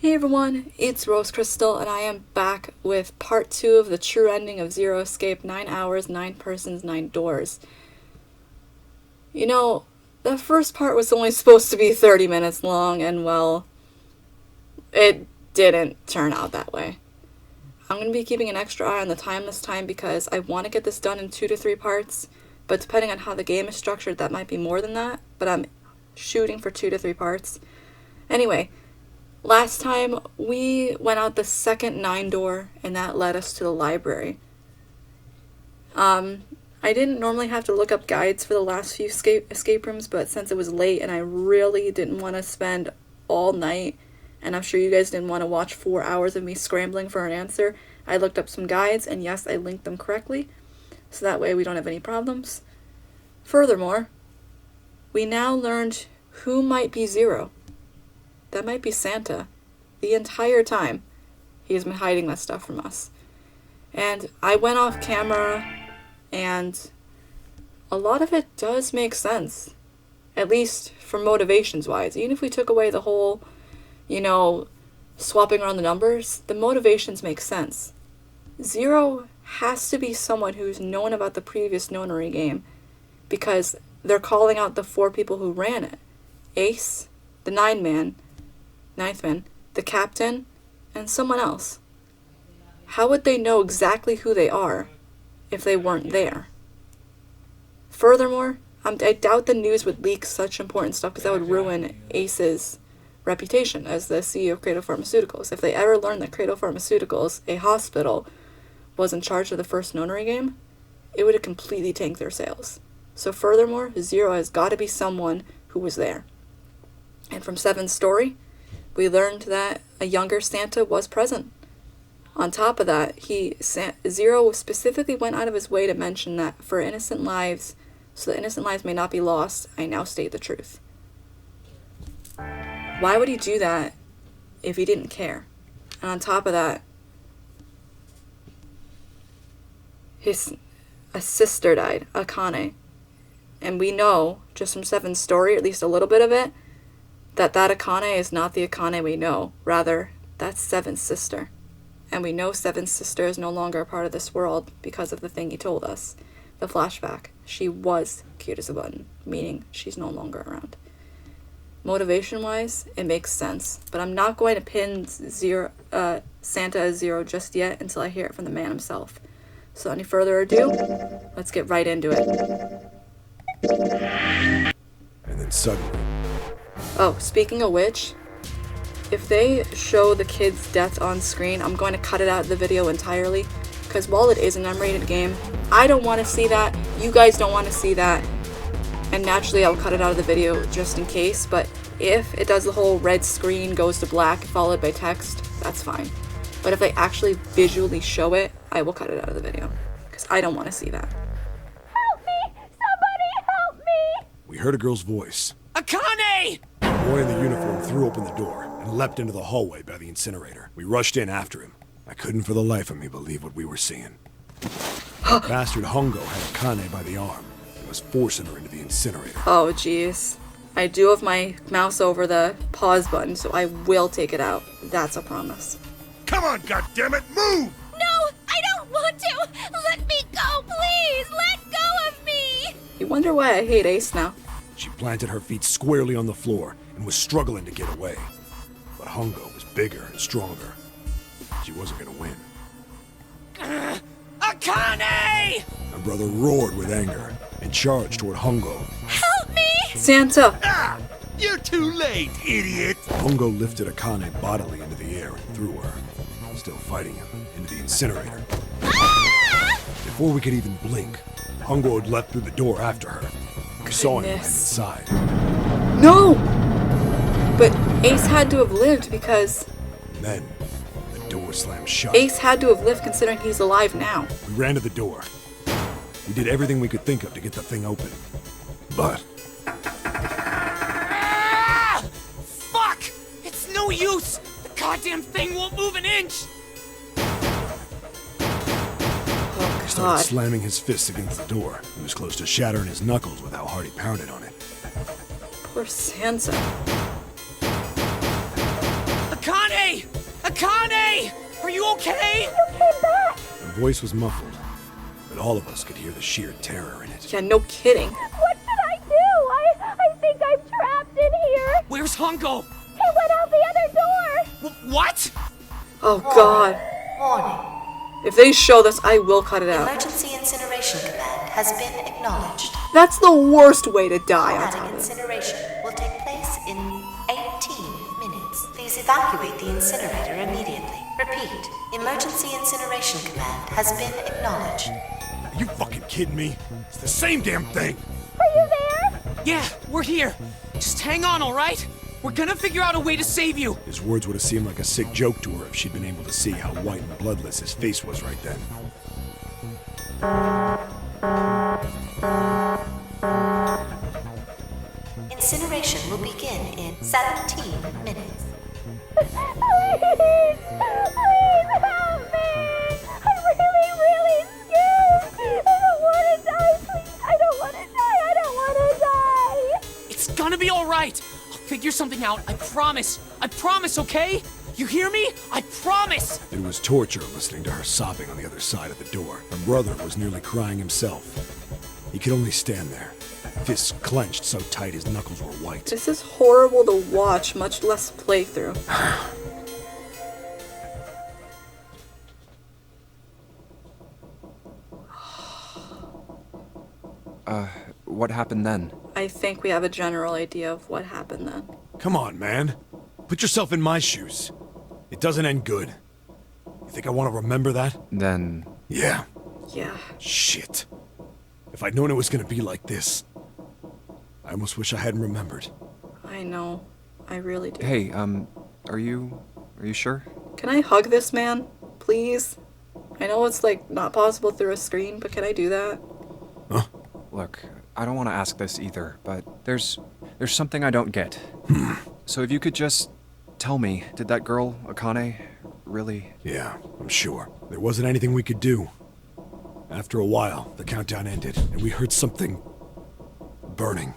Hey everyone, it's Rose Crystal, and I am back with part 2 of the true ending of Zero Escape, 9 hours, 9 persons, 9 doors. You know, the first part was only supposed to be 30 minutes long, and well, it didn't turn out that way. I'm going to be keeping an extra eye on the time this time because I want to get this done in 2 to 3 parts, but depending on how the game is structured, that might be more than that, but I'm shooting for 2 to 3 parts. Anyway, last time we went out the second 9 door, and that led us to the library. I didn't normally have to look up guides for the last few escape rooms, but since it was late and I really didn't want to spend all night, and I'm sure you guys didn't want to watch 4 hours of me scrambling for an answer, I looked up some guides, and yes, I linked them correctly, so that way we don't have any problems. Furthermore, we now learned who might be Zero. That might be Santa. The entire time, he has been hiding that stuff from us. And I went off camera, and a lot of it does make sense. At least for motivations-wise. Even if we took away the whole, swapping around the numbers, the motivations make sense. Zero has to be someone who's known about the previous Nonary game, because they're calling out the 4 people who ran it. Ace, the ninth man, the captain, and someone else. How would they know exactly who they are if they weren't there? Furthermore, I doubt the news would leak such important stuff because that would ruin Ace's reputation as the CEO of Credo Pharmaceuticals. If they ever learned that Credo Pharmaceuticals, a hospital, was in charge of the first Nonary game, it would have completely tanked their sales. So furthermore, Zero has got to be someone who was there. And from Seven's story, we learned that a younger Santa was present. On top of that, Zero specifically went out of his way to mention that for innocent lives, so that innocent lives may not be lost, I now state the truth. Why would he do that if he didn't care? And on top of that, a sister died, Akane. And we know, just from Seven's story, at least a little bit of it, that Akane is not the Akane we know. Rather, that's Seven's sister. And we know Seven's sister is no longer a part of this world because of the thing he told us. The flashback. She was cute as a button, meaning she's no longer around. Motivation-wise, it makes sense. But I'm not going to pin Santa as Zero just yet until I hear it from the man himself. So any further ado, let's get right into it. And then suddenly... Oh, speaking of which, if they show the kid's death on screen, I'm going to cut it out of the video entirely, because while it is an M-rated game, I don't want to see that, you guys don't want to see that, and naturally I'll cut it out of the video just in case, but if it does the whole red screen goes to black followed by text, that's fine. But if they actually visually show it, I will cut it out of the video, because I don't want to see that. Help me! Somebody help me! We heard a girl's voice. Akane! The boy in the uniform threw open the door and leapt into the hallway by the incinerator. We rushed in after him. I couldn't for the life of me believe what we were seeing. Bastard Hongo had Akane by the arm and was forcing her into the incinerator. Oh jeez. I do have my mouse over the pause button, so I will take it out. That's a promise. Come on, goddammit, move! No, I don't want to! Let me go, please! Let go of me! You wonder why I hate Ace now. She planted her feet squarely on the floor and was struggling to get away. But Hongo was bigger and stronger. She wasn't gonna win. Akane! My brother roared with anger and charged toward Hongo. Help me! Santa! Ah! You're too late, idiot! Hongo lifted Akane bodily into the air and threw her, still fighting him, into the incinerator. Ah! Before we could even blink, Hongo had leapt through the door after her. We saw him land inside. No! But Ace had to have lived because... Then, the door slammed shut. Ace had to have lived considering he's alive now. We ran to the door. We did everything we could think of to get the thing open. But... Ah! Fuck! It's no use! The goddamn thing won't move an inch! Oh He started god. slamming his fists against the door. He was close to shattering his knuckles with how hard he pounded on it. Poor Santa. Akane! you okay? You came back! Her voice was muffled, but all of us could hear the sheer terror in it. Yeah, no kidding. What should I do? I think I'm trapped in here! Where's Hongo? He went out the other door! What? Oh god. Warning. If they show this, I will cut it out. Emergency incineration command has been acknowledged. That's the worst way to die on top Automatic of it. incineration will take place in 18 minutes. Please evacuate the incinerator immediately. Repeat. Emergency incineration command has been acknowledged. Are you fucking kidding me? It's the same damn thing! Are you there? Yeah, we're here. Just hang on, all right? We're gonna figure out a way to save you. His words would have seemed like a sick joke to her if she'd been able to see how white and bloodless his face was right then. Incineration will begin in 17 minutes. Please help me! I'm really scared! I don't want to die, please! I don't want to die! It's gonna be all right. I'll figure something out. I promise. I promise, okay? You hear me? I promise. It was torture listening to her sobbing on the other side of the door. Her brother was nearly crying himself. He could only stand there, fists clenched so tight his knuckles were white. This is horrible to watch, much less play through. What happened then? I think we have a general idea of what happened then. Come on, man. Put yourself in my shoes. It doesn't end good. You think I want to remember that? Then... Yeah. Yeah. Shit. If I'd known it was gonna be like this, I almost wish I hadn't remembered. I know. I really do. Hey, are you sure? Can I hug this man? Please? I know it's like not possible through a screen, but can I do that? Huh? Look, I don't want to ask this either, but there's something I don't get. So if you could just tell me, did that girl, Akane, really... Yeah, I'm sure. There wasn't anything we could do. After a while, the countdown ended, and we heard something... burning.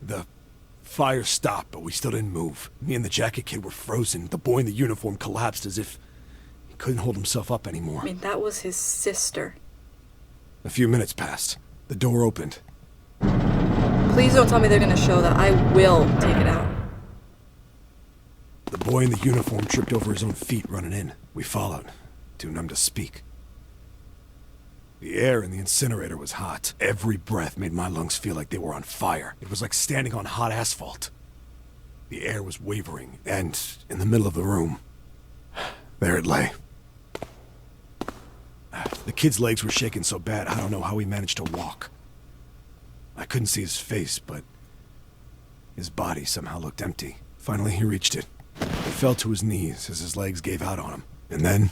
The fire stopped, but we still didn't move. Me and the jacket kid were frozen. The boy in the uniform collapsed as if he couldn't hold himself up anymore. I mean, that was his sister. A few minutes passed. The door opened. Please don't tell me they're gonna show that. I will take it out. The boy in the uniform tripped over his own feet running in. We followed, too numb to speak. The air in the incinerator was hot. Every breath made my lungs feel like they were on fire. It was like standing on hot asphalt. The air was wavering, and in the middle of the room, there it lay. The kid's legs were shaking so bad, I don't know how he managed to walk. I couldn't see his face, but his body somehow looked empty. Finally, he reached it. He fell to his knees as his legs gave out on him. And then...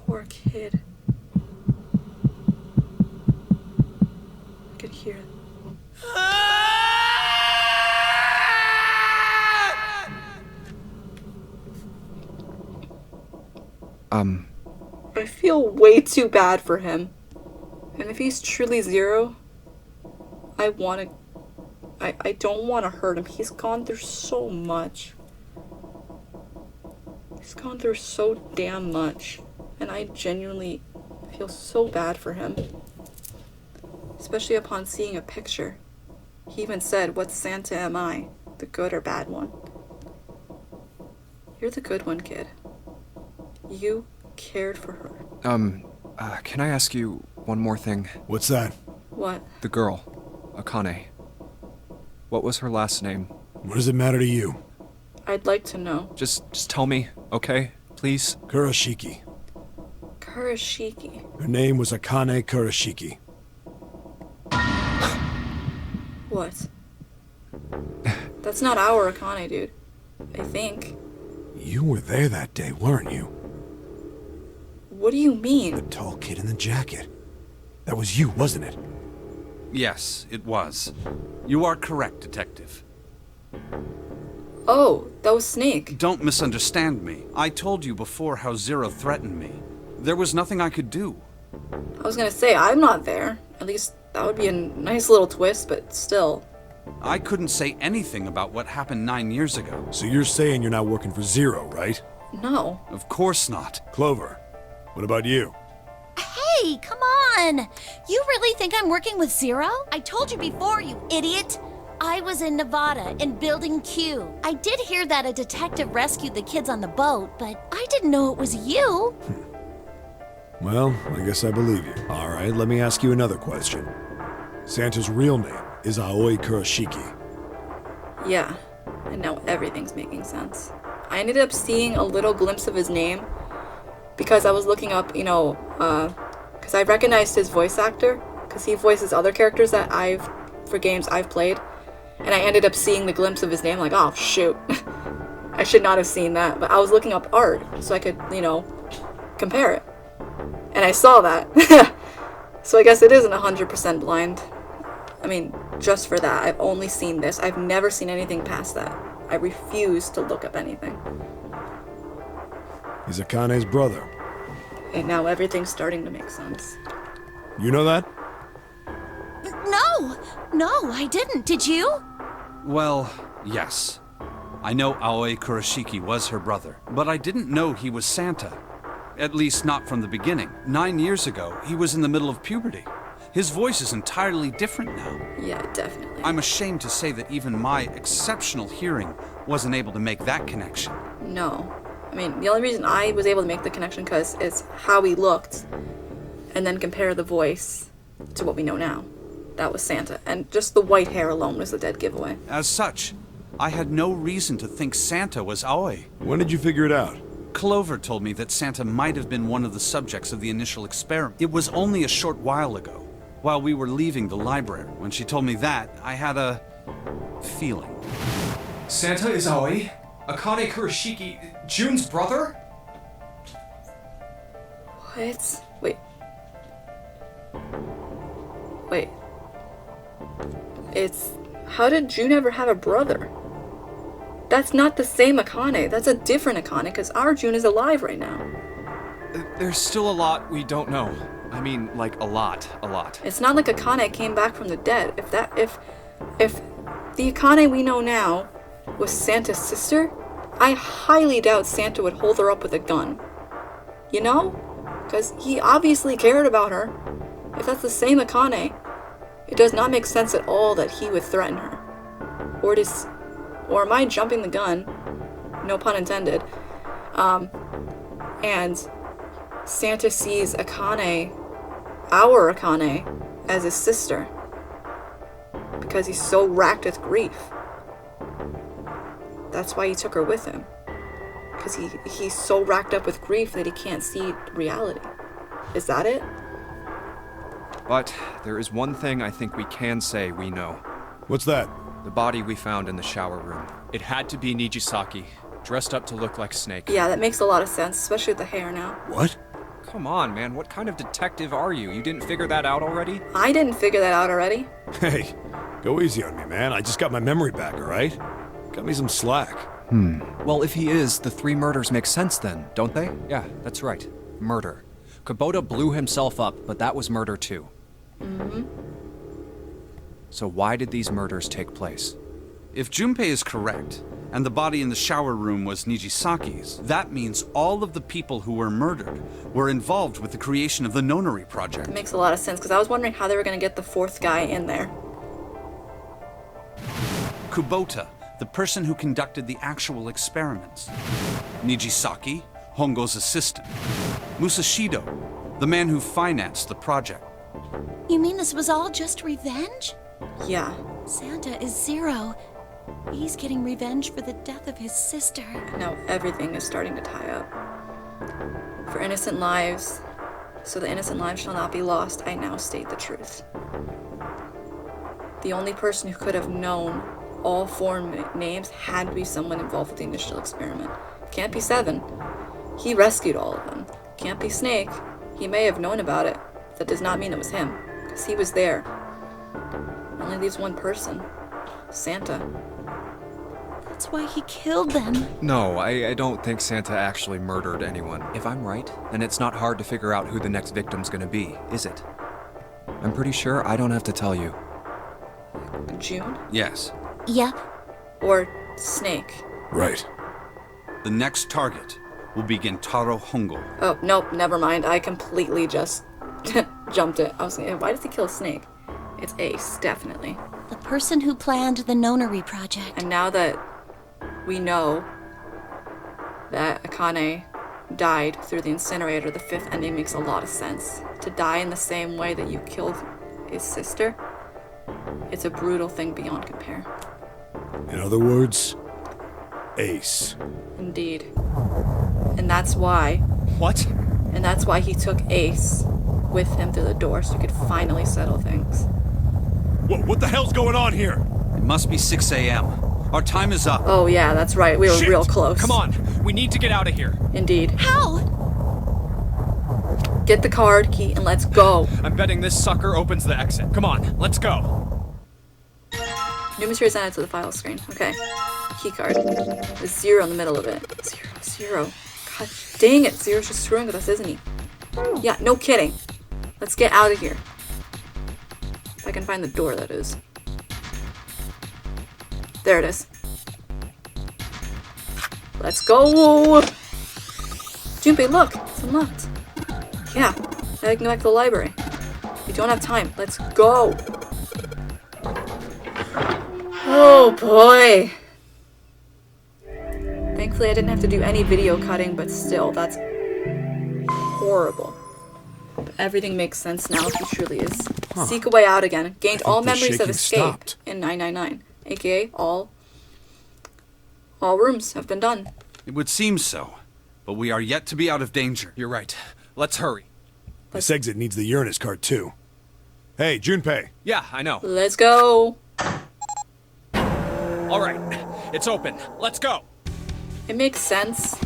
Poor kid. I could hear it. I feel way too bad for him. And if he's truly Zero, I don't want to hurt him. He's gone through so much. He's gone through so damn much. And I genuinely feel so bad for him. Especially upon seeing a picture. He even said, "What Santa am I? The good or bad one?" You're the good one, kid. You cared for her. Can I ask you one more thing? What's that? What? The girl, Akane. What was her last name? What does it matter to you? I'd like to know. Just tell me, okay? Please? Kurashiki. Kurashiki. Her name was Akane Kurashiki. What? That's not our Akane, dude. I think. You were there that day, weren't you? What do you mean? The tall kid in the jacket. That was you, wasn't it? Yes, it was. You are correct, Detective. Oh, that was Snake. Don't misunderstand me. I told you before how Zero threatened me. There was nothing I could do. I was gonna say, I'm not there. At least, That would be a nice little twist, but still. I couldn't say anything about what happened 9 years ago. So you're saying you're not working for Zero, right? No. Of course not. Clover, what about you? Hey, come on! You really think I'm working with Zero? I told you before, you idiot! I was in Nevada, in Building Q. I did hear that a detective rescued the kids on the boat, but I didn't know it was you. Well, I guess I believe you. All right, let me ask you another question. Santa's real name is Aoi Kurashiki. Yeah, and now everything's making sense. I ended up seeing a little glimpse of his name because I was looking up, because I recognized his voice actor, because he voices other characters for games I've played, and I ended up seeing the glimpse of his name, like, oh, shoot. I should not have seen that, but I was looking up art so I could, compare it. And I saw that. So I guess it isn't 100% blind. I mean, just for that, I've only seen this. I've never seen anything past that. I refuse to look up anything. He's Akane's brother. And now everything's starting to make sense. You know that? No, I didn't. Did you? Well, yes. I know Aoi Kurashiki was her brother, but I didn't know he was Santa. At least not from the beginning. 9 years ago, he was in the middle of puberty. His voice is entirely different now. Yeah, definitely. I'm ashamed to say that even my exceptional hearing wasn't able to make that connection. No. I mean, the only reason I was able to make the connection because it's how he looked, and then compare the voice to what we know now. That was Santa. And just the white hair alone was a dead giveaway. As such, I had no reason to think Santa was Aoi. When did you figure it out? Clover told me that Santa might have been one of the subjects of the initial experiment. It was only a short while ago, while we were leaving the library. When she told me that, I had a feeling. Santa is Aoi? Akane Kurashiki, June's brother? What? Wait. How did June ever have a brother? That's not the same Akane. That's a different Akane, because our June is alive right now. There's still a lot we don't know. I mean, like, a lot. It's not like Akane came back from the dead. If the Akane we know now was Santa's sister, I highly doubt Santa would hold her up with a gun. You know? Because he obviously cared about her. If that's the same Akane, it does not make sense at all that he would threaten her. Or am I jumping the gun? No pun intended. And Santa sees Akane, our Akane, as his sister. Because he's so racked with grief. That's why he took her with him. Because he's so racked up with grief that he can't see reality. Is that it? But there is one thing I think we can say we know. What's that? The body we found in the shower room. It had to be Nijisaki, dressed up to look like Snake. Yeah, that makes a lot of sense, especially with the hair now. What? Come on, man, what kind of detective are you? You didn't figure that out already? I didn't figure that out already. Hey, go easy on me, man. I just got my memory back, all right? Cut me some slack. Well, if he is, the 3 murders make sense then, don't they? Yeah, that's right. Murder. Kubota blew himself up, but that was murder too. So why did these murders take place? If Junpei is correct, and the body in the shower room was Nijisaki's, that means all of the people who were murdered were involved with the creation of the Nonary Project. It makes a lot of sense, because I was wondering how they were going to get the 4th guy in there. Kubota, the person who conducted the actual experiments. Nijisaki, Hongo's assistant. Musashido, the man who financed the project. You mean this was all just revenge? Yeah. Santa is Zero. He's getting revenge for the death of his sister. Now everything is starting to tie up. For innocent lives, so the innocent lives shall not be lost, I now state the truth. The only person who could have known all 4 names had to be someone involved with the initial experiment. Can't be 7. He rescued all of them. Can't be Snake. He may have known about it. That does not mean it was him, because he was there. It only leaves one person. Santa. That's why he killed them. No, I don't think Santa actually murdered anyone. If I'm right, then it's not hard to figure out who the next victim's gonna be, is it? I'm pretty sure I don't have to tell you. June? Yes. Yep. Or Snake? Right. The next target will be Gentaro Hongo. Oh, nope, never mind. I completely just jumped it. I was thinking, why does he kill Snake? It's Ace, definitely. The person who planned the Nonary Project. And now that we know that Akane died through the incinerator, the fifth ending makes a lot of sense. To die in the same way that you killed his sister, it's a brutal thing beyond compare. In other words, Ace. Indeed. And that's why. What? And that's why he took Ace with him through the door so he could finally settle things. What the hell's going on here? It must be 6 a.m. Our time is up. Oh yeah, that's right. We were Shit! real close. Come on, we need to get out of here. Indeed. How? Get the card key and let's go. I'm betting this sucker opens the exit. Come on, let's go. New materials added to the file screen. Okay. Key card. There's 0 in the middle of it. 0. God dang it. Zero's just screwing with us, isn't he? Yeah, no kidding. Let's get out of here. If I can find the door, that is. There it is. Let's go! Junpei, look! It's unlocked. Yeah, I can go back to the library. We don't have time. Let's go! Oh boy! Thankfully I didn't have to do any video cutting, but still, that's horrible. But everything makes sense now if he truly is. Seek a way out again. Gained all the memories of shaking escape stopped. in 999. AKA all rooms have been done. It would seem so, but we are yet to be out of danger. You're right. Let's hurry. This exit needs the Uranus card too. Hey, Junpei. Yeah, I know. Let's go! All right, it's open. Let's go. It makes sense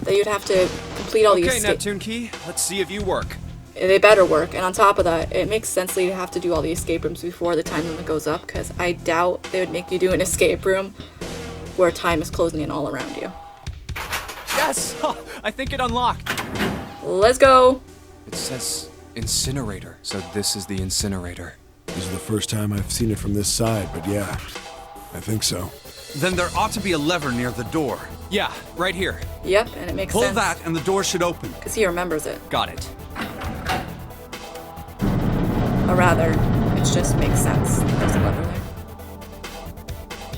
that you'd have to complete all these Okay, escape. Neptune Key, let's see if you work. They better work, and on top of that, it makes sense that you have to do all the escape rooms before the time limit goes up, because I doubt they would make you do an escape room where time is closing in all around you. Yes! I think it unlocked. Let's go! It says incinerator, so this is the incinerator. This is the first time I've seen it from this side, but yeah, I think so. Then there ought to be a lever near the door. Yeah, right here. Yep, and it makes Pull sense. that and the door should open. Because he remembers it. Got it. Or rather, it just makes sense. There's a lever there.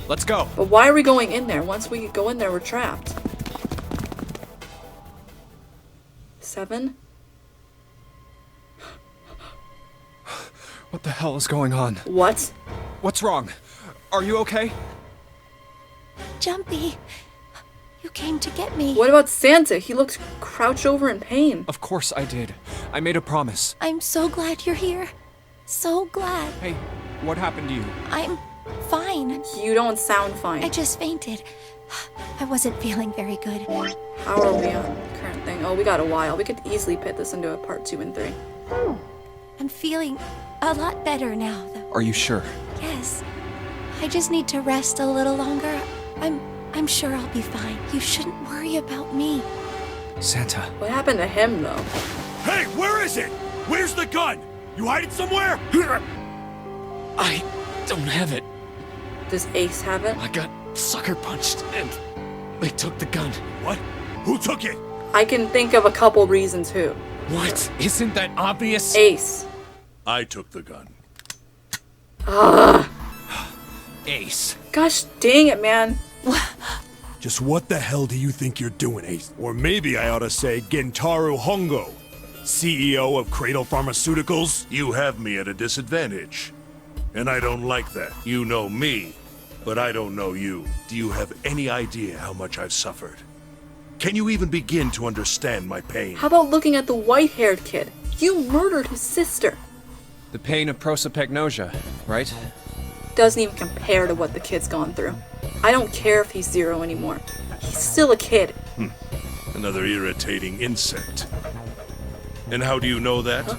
Let's go. But why are we going in there? Once we go in there, we're trapped. 7? What the hell is going on? What? What's wrong? Are you okay? Jumpy, you came to get me. What about Santa? He looks crouched over in pain. Of course I did. I made a promise. I'm so glad you're here. So glad. Hey, what happened to you? I'm fine. You don't sound fine. I just fainted. I wasn't feeling very good. How are we on the current thing? Oh, we got a while. We could easily pit this into a part 2 and 3. I'm feeling a lot better now, though. Are you sure? Yes. I just need to rest a little longer. I'm sure I'll be fine. You shouldn't worry about me. Santa. What happened to him, though? Hey, where is it? Where's the gun? You hide it somewhere? I don't have it. Does Ace have it? I got sucker punched and they took the gun. What? Who took it? I can think of a couple reasons who. What? Isn't that obvious? Ace. I took the gun. Ace. Gosh dang it, man. Just what the hell do you think you're doing, Ace? Or maybe I ought to say Gentaro Hongo, CEO of Cradle Pharmaceuticals? You have me at a disadvantage. And I don't like that. You know me, but I don't know you. Do you have any idea how much I've suffered? Can you even begin to understand my pain? How about looking at the white-haired kid? You murdered his sister. The pain of prosopagnosia, right? Doesn't even compare to what the kid's gone through. I don't care if he's 0 anymore. He's still a kid. Another irritating insect. And how do you know that?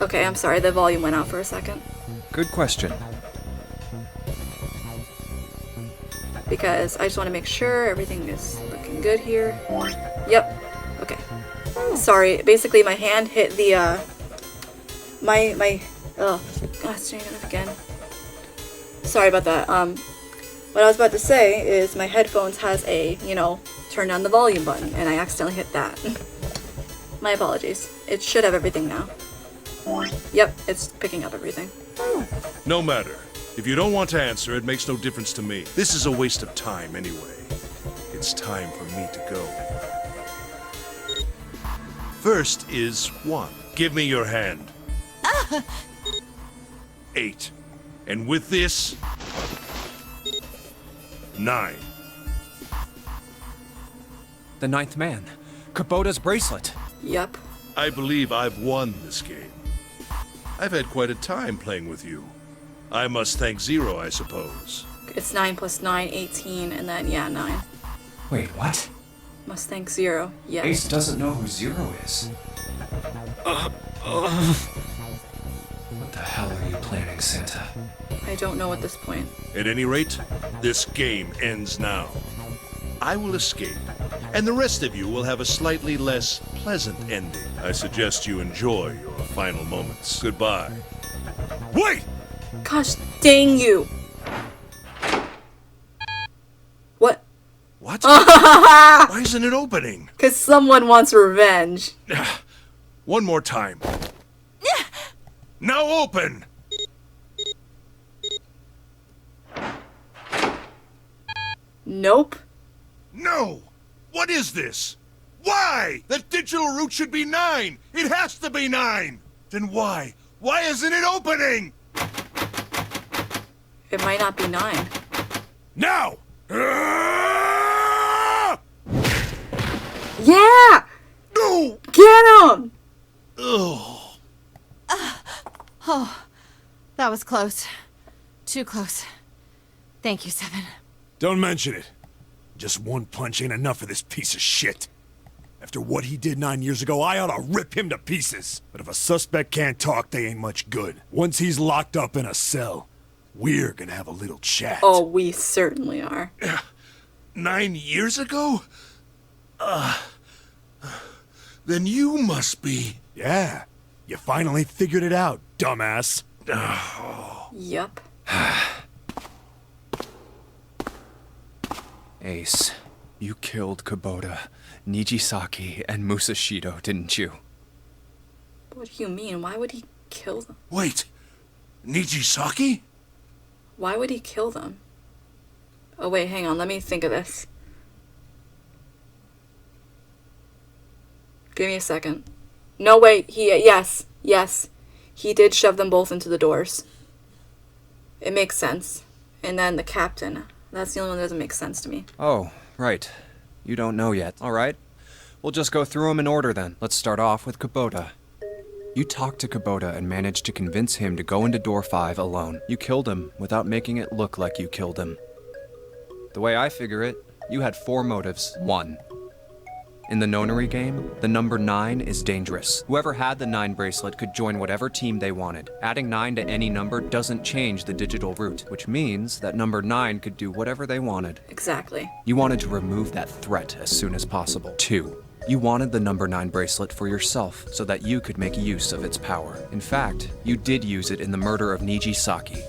Okay, I'm sorry, the volume went out for a second. Good question. Because I just want to make sure everything is looking good here. Yep. Okay. Sorry, basically my hand hit the, oh, gosh, dang it again. Sorry about that. What I was about to say is my headphones has a, turn down the volume button, and I accidentally hit that. My apologies. It should have everything now. Yep, it's picking up everything. No matter. If you don't want to answer, it makes no difference to me. This is a waste of time anyway. It's time for me to go. First is 1. Give me your hand. 8. And with this, 9. The 9th man. Kubota's bracelet. Yep. I believe I've won this game. I've had quite a time playing with you. I must thank Zero, I suppose. It's 9 plus 9, 18, and then, 9. Wait, what? Must thank Zero, yes. Ace doesn't know who Zero is. What the hell are you planning, Santa? I don't know at this point. At any rate, this game ends now. I will escape, and the rest of you will have a slightly less pleasant ending. I suggest you enjoy your final moments. Goodbye. Wait! Gosh dang you! What? What? Why isn't it opening? Because someone wants revenge. One more time. Now open! Nope. No! What is this? Why? That digital route should be 9! It has to be 9! Then why? Why isn't it opening? It might not be 9. Now! Yeah! No! Get him! Ugh. Oh, that was close. Too close. Thank you, Seven. Don't mention it. Just one punch ain't enough for this piece of shit. After what he did 9 years ago, I ought to rip him to pieces. But if a suspect can't talk, they ain't much good. Once he's locked up in a cell, we're gonna have a little chat. Oh, we certainly are. 9 years ago? Then you must be... Yeah, you finally figured it out, dumbass. Yup. Ace, you killed Kubota, Nijisaki, and Musashido, didn't you? What do you mean? Why would he kill them? Wait, Nijisaki? Why would he kill them? Oh wait, hang on, let me think of this. Give me a second. No, wait, yes. He did shove them both into the doors. It makes sense. And then the captain. That's the only one that doesn't make sense to me. Oh, right. You don't know yet. All right. We'll just go through them in order then. Let's start off with Kubota. You talked to Kubota and managed to convince him to go into door 5 alone. You killed him without making it look like you killed him. The way I figure it, you had 4 motives. 1. In the Nonary game, the number 9 is dangerous. Whoever had the 9 bracelet could join whatever team they wanted. Adding 9 to any number doesn't change the digital route, which means that number 9 could do whatever they wanted. Exactly. You wanted to remove that threat as soon as possible. 2. You wanted the number 9 bracelet for yourself, so that you could make use of its power. In fact, you did use it in the murder of Nijisaki.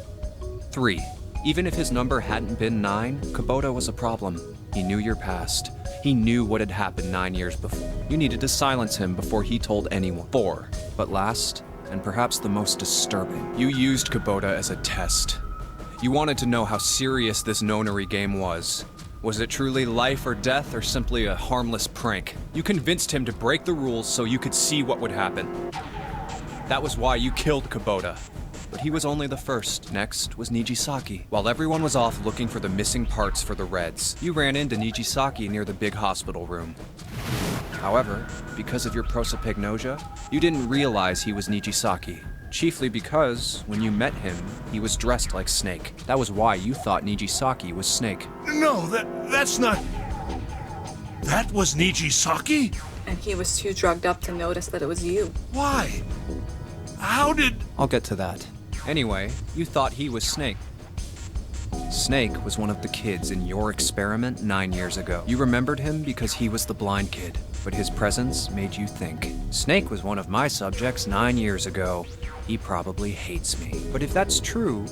3. Even if his number hadn't been 9, Kubota was a problem. He knew your past. He knew what had happened 9 years before. You needed to silence him before he told anyone. 4. But last, and perhaps the most disturbing, you used Kubota as a test. You wanted to know how serious this Nonary game was. Was it truly life or death, or simply a harmless prank? You convinced him to break the rules so you could see what would happen. That was why you killed Kubota. But he was only the first. Next was Nijisaki. While everyone was off looking for the missing parts for the Reds, you ran into Nijisaki near the big hospital room. However, because of your prosopagnosia, you didn't realize he was Nijisaki. Chiefly because, when you met him, he was dressed like Snake. That was why you thought Nijisaki was Snake. No, that's not... That was Nijisaki? And he was too drugged up to notice that it was you. Why? How did... I'll get to that. Anyway, you thought he was Snake. Snake was one of the kids in your experiment 9 years ago. You remembered him because he was the blind kid, but his presence made you think. Snake was one of my subjects 9 years ago. He probably hates me. But if that's true,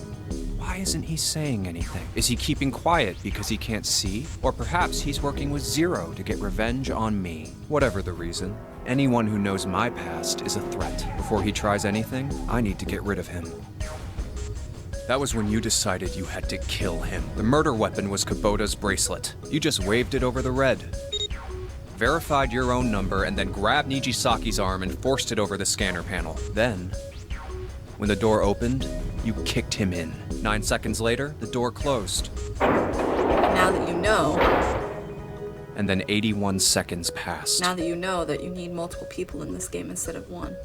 why isn't he saying anything? Is he keeping quiet because he can't see? Or perhaps he's working with Zero to get revenge on me. Whatever the reason, anyone who knows my past is a threat. Before he tries anything, I need to get rid of him. That was when you decided you had to kill him. The murder weapon was Kubota's bracelet. You just waved it over the red. Verified your own number and then grabbed Nijisaki's arm and forced it over the scanner panel. Then, when the door opened, you kicked him in. 9 seconds later, the door closed. Now that you know, And then 81 seconds passed. now that you know that you need multiple people in this game instead of one.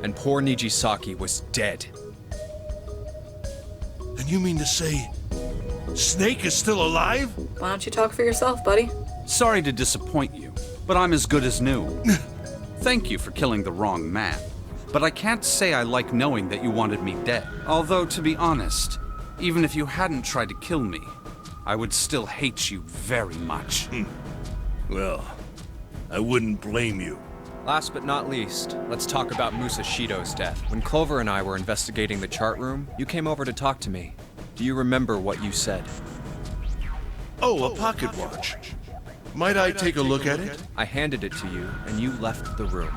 And poor Nijisaki was dead. And you mean to say Snake is still alive? Why don't you talk for yourself, buddy? Sorry to disappoint you, but I'm as good as new. Thank you for killing the wrong man. But I can't say I like knowing that you wanted me dead. Although, to be honest, even if you hadn't tried to kill me, I would still hate you very much. Well, I wouldn't blame you. Last but not least, let's talk about Musashido's death. When Clover and I were investigating the chart room, you came over to talk to me. Do you remember what you said? Oh, a pocket watch. Might I take a look at it? I handed it to you, and you left the room.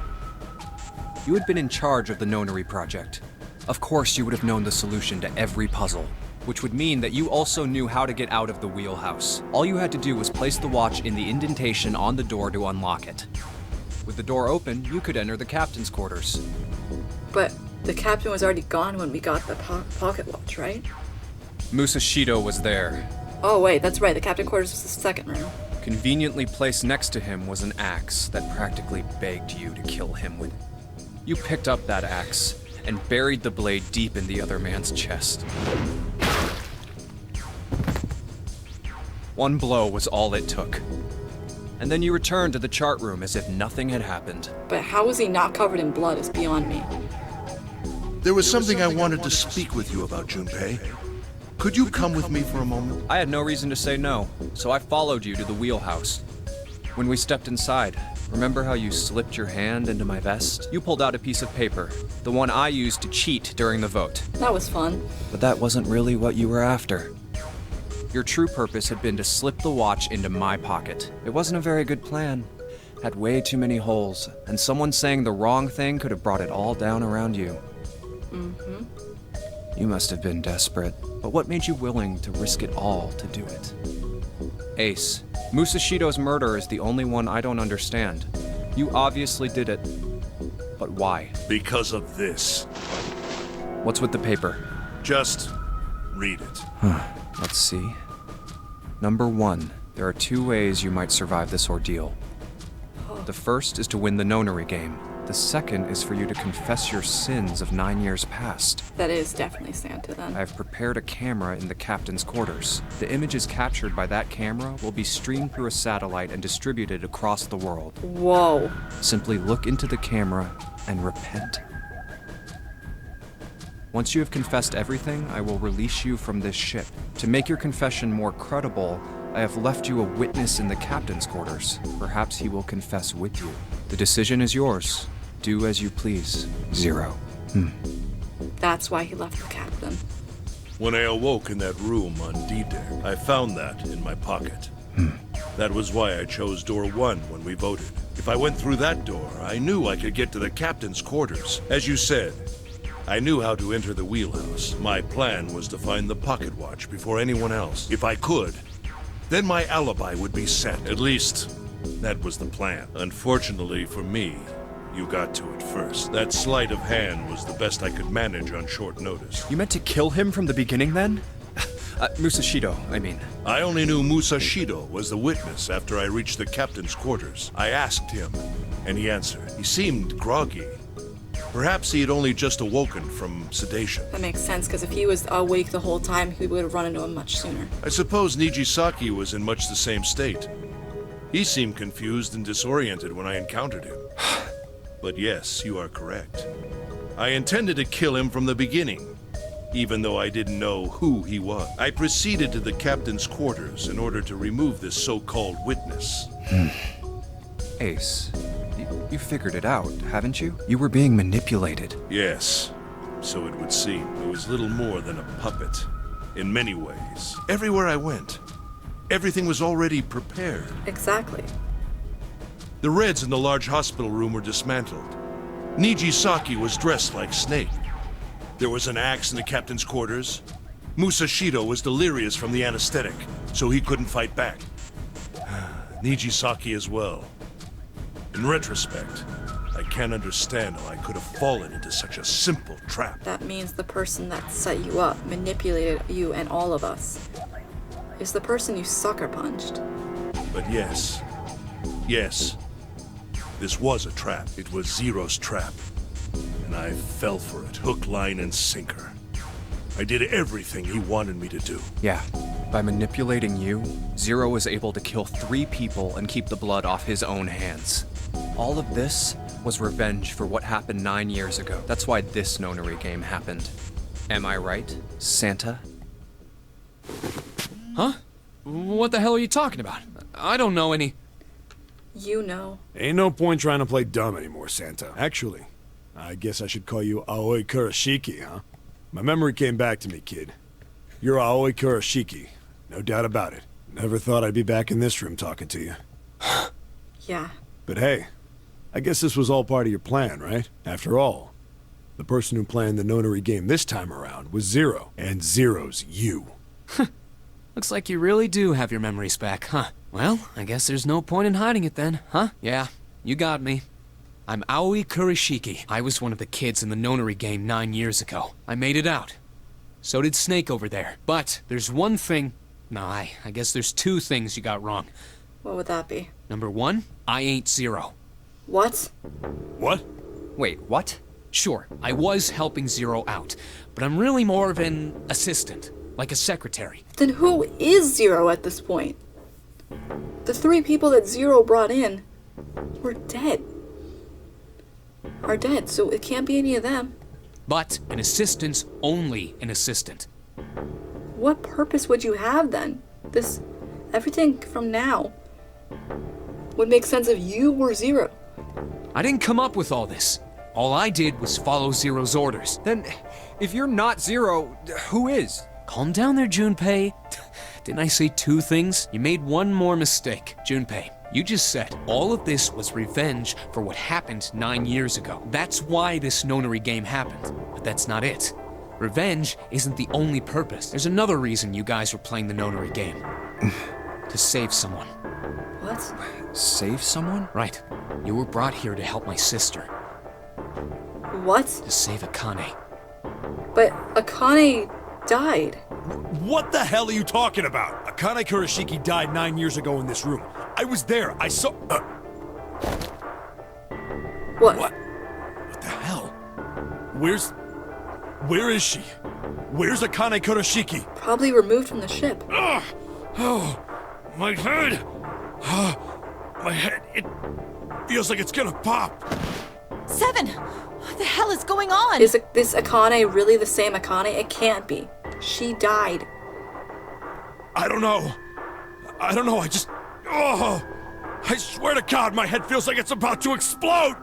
You had been in charge of the Nonary Project. Of course you would have known the solution to every puzzle, which would mean that you also knew how to get out of the wheelhouse. All you had to do was place the watch in the indentation on the door to unlock it. With the door open, you could enter the captain's quarters. But the captain was already gone when we got the pocket watch, right? Musashido was there. Oh wait, that's right, the captain quarters was the second room. Conveniently placed next to him was an axe that practically begged you to kill him with. You picked up that axe and buried the blade deep in the other man's chest. One blow was all it took. And then you returned to the chart room as if nothing had happened. But how was he not covered in blood is beyond me. There was something I wanted to speak with you about, Junpei. Could you come with me for a moment? I had no reason to say no, so I followed you to the wheelhouse. When we stepped inside, remember how you slipped your hand into my vest? You pulled out a piece of paper, the one I used to cheat during the vote. That was fun. But that wasn't really what you were after. Your true purpose had been to slip the watch into my pocket. It wasn't a very good plan. Had way too many holes, and someone saying the wrong thing could have brought it all down around you. Mm-hmm. You must have been desperate, but what made you willing to risk it all to do it? Ace, Musashido's murder is the only one I don't understand. You obviously did it, but why? Because of this. What's with the paper? Just read it. Let's see. Number 1, there are 2 ways you might survive this ordeal. The first is to win the Nonary game. The second is for you to confess your sins of 9 years past. That is definitely Santa then. I have prepared a camera in the captain's quarters. The images captured by that camera will be streamed through a satellite and distributed across the world. Whoa. Simply look into the camera and repent. Once you have confessed everything, I will release you from this ship. To make your confession more credible, I have left you a witness in the captain's quarters. Perhaps he will confess with you. The decision is yours. Do as you please. Zero. That's why he left the captain. When I awoke in that room on D-Deck, I found that in my pocket. That was why I chose door 1 when we voted. If I went through that door, I knew I could get to the captain's quarters. As you said, I knew how to enter the wheelhouse. My plan was to find the pocket watch before anyone else. If I could, then my alibi would be set. At least, that was the plan. Unfortunately for me, you got to it first. That sleight of hand was the best I could manage on short notice. You meant to kill him from the beginning then? Musashido, I mean. I only knew Musashido was the witness after I reached the captain's quarters. I asked him, and he answered. He seemed groggy. Perhaps he had only just awoken from sedation. That makes sense, because if he was awake the whole time, we would have run into him much sooner. I suppose Nijisaki was in much the same state. He seemed confused and disoriented when I encountered him. But yes, you are correct. I intended to kill him from the beginning. even though I didn't know who he was. I proceeded to the captain's quarters in order to remove this so-called witness. Ace, you figured it out, haven't you? You were being manipulated. Yes, so it would seem. I was little more than a puppet, in many ways. Everywhere I went, everything was already prepared. Exactly. The Reds in the large hospital room were dismantled. Nijisaki was dressed like Snake. There was an axe in the captain's quarters. Musashido was delirious from the anesthetic, so he couldn't fight back. Nijisaki as well. In retrospect, I can't understand how I could have fallen into such a simple trap. That means the person that set you up, manipulated you and all of us, is the person you sucker punched. But yes, this was a trap. It was Zero's trap. And I fell for it, hook, line, and sinker. I did everything he wanted me to do. Yeah, by manipulating you, Zero was able to kill 3 people and keep the blood off his own hands. All of this was revenge for what happened 9 years ago. That's why this Nonary game happened. Am I right, Santa? Huh? What the hell are you talking about? I don't know any... You know. Ain't no point trying to play dumb anymore, Santa. Actually, I guess I should call you Aoi Kurashiki, huh? My memory came back to me, kid. You're Aoi Kurashiki, no doubt about it. Never thought I'd be back in this room talking to you. Yeah. But hey, I guess this was all part of your plan, right? After all, the person who planned the Nonary game this time around was Zero, and Zero's you. Looks like you really do have your memories back, huh? Well, I guess there's no point in hiding it then, huh? Yeah, you got me. I'm Aoi Kurashiki. I was one of the kids in the Nonary game 9 years ago. I made it out. So did Snake over there. But there's one thing... No, I guess there's 2 things you got wrong. What would that be? Number 1, I ain't Zero. What? What? Wait, what? Sure, I was helping Zero out, but I'm really more of an assistant, like a secretary. Then who is Zero at this point? The 3 people that Zero brought in were dead. Are dead, so it can't be any of them. But an assistant's only an assistant. What purpose would you have then? Everything from now would make sense if you were Zero. I didn't come up with all this. All I did was follow Zero's orders. Then, if you're not Zero, who is? Calm down there, Junpei. Didn't I say 2 things? You made one more mistake. Junpei, you just said all of this was revenge for what happened 9 years ago. That's why this Nonary game happened. But that's not it. Revenge isn't the only purpose. There's another reason you guys were playing the Nonary game. To save someone. What? Save someone? Right. You were brought here to help my sister. What? To save Akane. But Akane died. What the hell are you talking about? Akane Kurashiki died 9 years ago in this room. I was there. I saw... What? What the hell? Where is she? Where's Akane Kurashiki? Probably removed from the ship. Oh, my head! My head, it feels like it's gonna pop. 7! What the hell is going on? Is this Akane really the same Akane? It can't be. She died. I don't know. I just... Oh! I swear to God, my head feels like it's about to explode!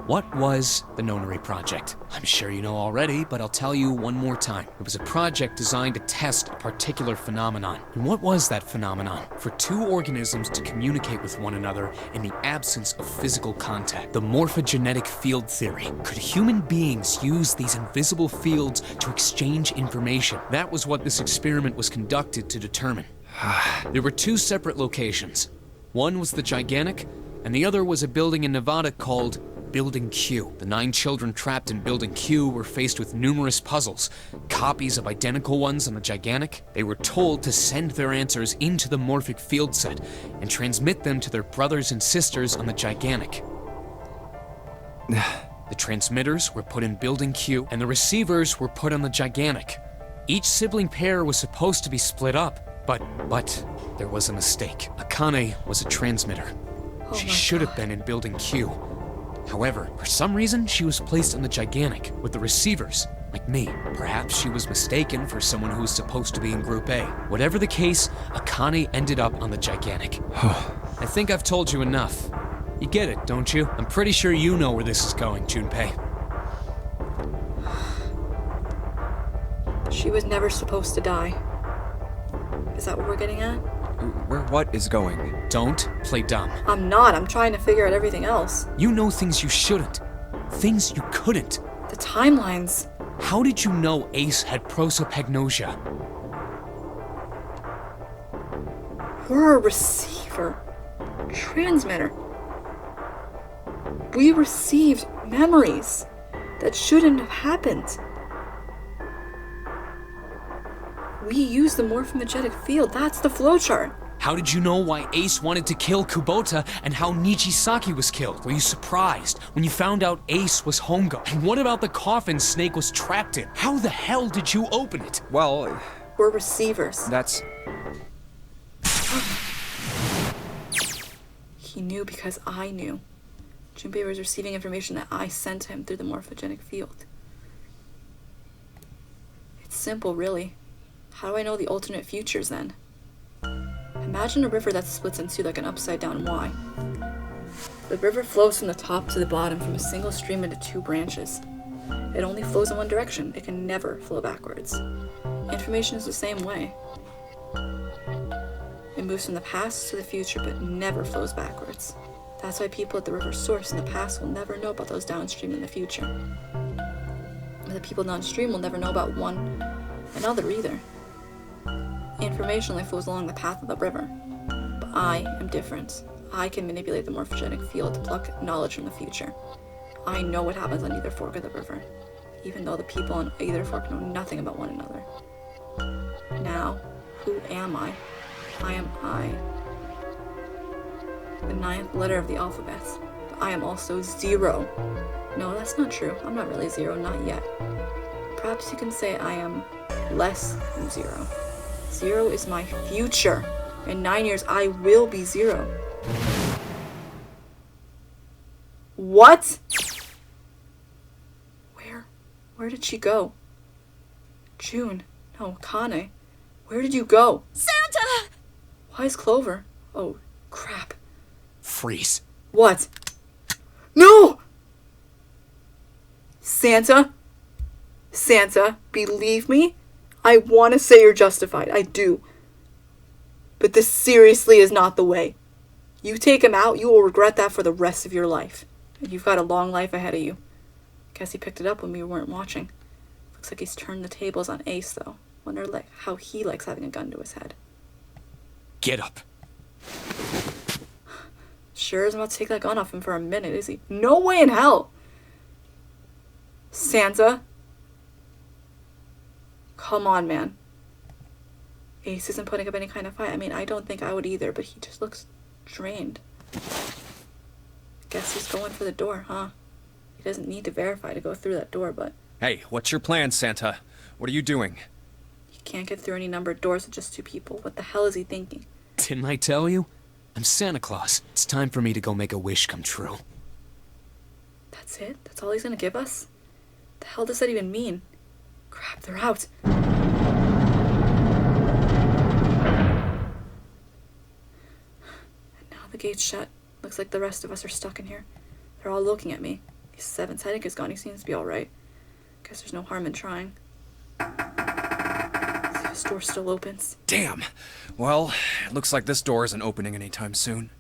What was the Nonary Project? I'm sure you know already, but I'll tell you one more time. It was a project designed to test a particular phenomenon. And what was that phenomenon? For 2 organisms to communicate with one another in the absence of physical contact. The morphogenetic field theory. Could human beings use these invisible fields to exchange information? That was what this experiment was conducted to determine. There were 2 separate locations. One was the Gigantic, and the other was a building in Nevada called Building Q. The 9 children trapped in Building Q were faced with numerous puzzles, copies of identical ones on the Gigantic. They were told to send their answers into the morphic field set and transmit them to their brothers and sisters on the Gigantic. The transmitters were put in Building Q, and the receivers were put on the Gigantic. Each sibling pair was supposed to be split up, but there was a mistake. Akane was a transmitter. She should have been in Building Q. However, for some reason, she was placed on the Gigantic with the receivers. Like me. Perhaps she was mistaken for someone who was supposed to be in Group A. Whatever the case, Akane ended up on the Gigantic. I think I've told you enough. You get it, don't you? I'm pretty sure you know where this is going, Junpei. She was never supposed to die. Is that what we're getting at? Where what is going? Don't play dumb. I'm not. I'm trying to figure out everything else. You know things you shouldn't. Things you couldn't. The timelines. How did you know Ace had prosopagnosia? We're a receiver. Transmitter. We received memories that shouldn't have happened. We used the morphomagetic field. That's the flowchart. How did you know why Ace wanted to kill Kubota and how Nijisaki was killed? Were you surprised when you found out Ace was Hongo? And what about the coffin Snake was trapped in? How the hell did you open it? Well, We're receivers. that's... He knew because I knew. Junpei was receiving information that I sent to him through the morphogenic field. It's simple, really. How do I know the alternate futures, then? Imagine a river that splits into like an upside-down Y. The river flows from the top to the bottom from a single stream into two branches. It only flows in one direction. It can never flow backwards. Information is the same way. It moves from the past to the future, but never flows backwards. That's why people at the river's source in the past will never know about those downstream in the future. And the people downstream will never know about one another either. Information only flows along the path of the river. But I am different. I can manipulate the morphogenic field to pluck knowledge from the future. I know what happens on either fork of the river, even though the people on either fork know nothing about one another. Now, who am I? I am I. The 9th letter of the alphabet. But I am also 0. No, that's not true. I'm not really 0, not yet. Perhaps you can say I am less than 0. 0 is my future. In 9 years, I will be 0. What? Where did she go? June. No, Akane. Where did you go? Santa! Why is Clover? Oh, crap. Freeze. What? No! Santa? Santa, believe me? I want to say you're justified. I do. But this seriously is not the way. You take him out, you will regret that for the rest of your life. And you've got a long life ahead of you. Guess he picked it up when we weren't watching. Looks like he's turned the tables on Ace, though. Wonder how he likes having a gun to his head. Get up. Sure isn't about to take that gun off him for a minute, is he? No way in hell! Santa? Come on, man. Ace isn't putting up any kind of fight. I mean, I don't think I would either, but he just looks drained. Guess he's going for the door, huh? He doesn't need to verify to go through that door, but... Hey, what's your plan, Santa? What are you doing? He can't get through any numbered doors with just 2 people. What the hell is he thinking? Didn't I tell you? I'm Santa Claus. It's time for me to go make a wish come true. That's it? That's all he's gonna give us? The hell does that even mean? Crap, they're out. And now the gate's shut. Looks like the rest of us are stuck in here. They're all looking at me. His 7th headache is gone. He seems to be alright. Guess there's no harm in trying. See if this door still opens. Damn. Well, it looks like this door isn't opening anytime soon.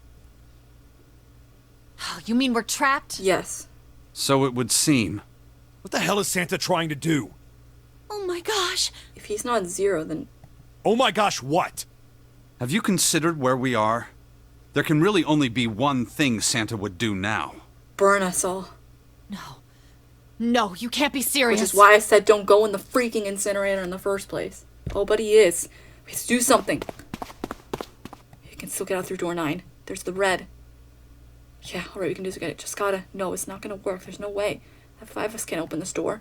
Oh, you mean we're trapped? Yes. So it would seem. What the hell is Santa trying to do? Oh my gosh. If he's not 0, then... Oh my gosh, what? Have you considered where we are? There can really only be one thing Santa would do now. burn us all. No. No, you can't be serious. Which is why I said don't go in the freaking incinerator in the first place. Oh, but he is. We have to do something. You can still get out through door 9. There's the red. Yeah, alright, we can do it. Just gotta... No, it's not gonna work. There's no way. The 5 of us can't open this door.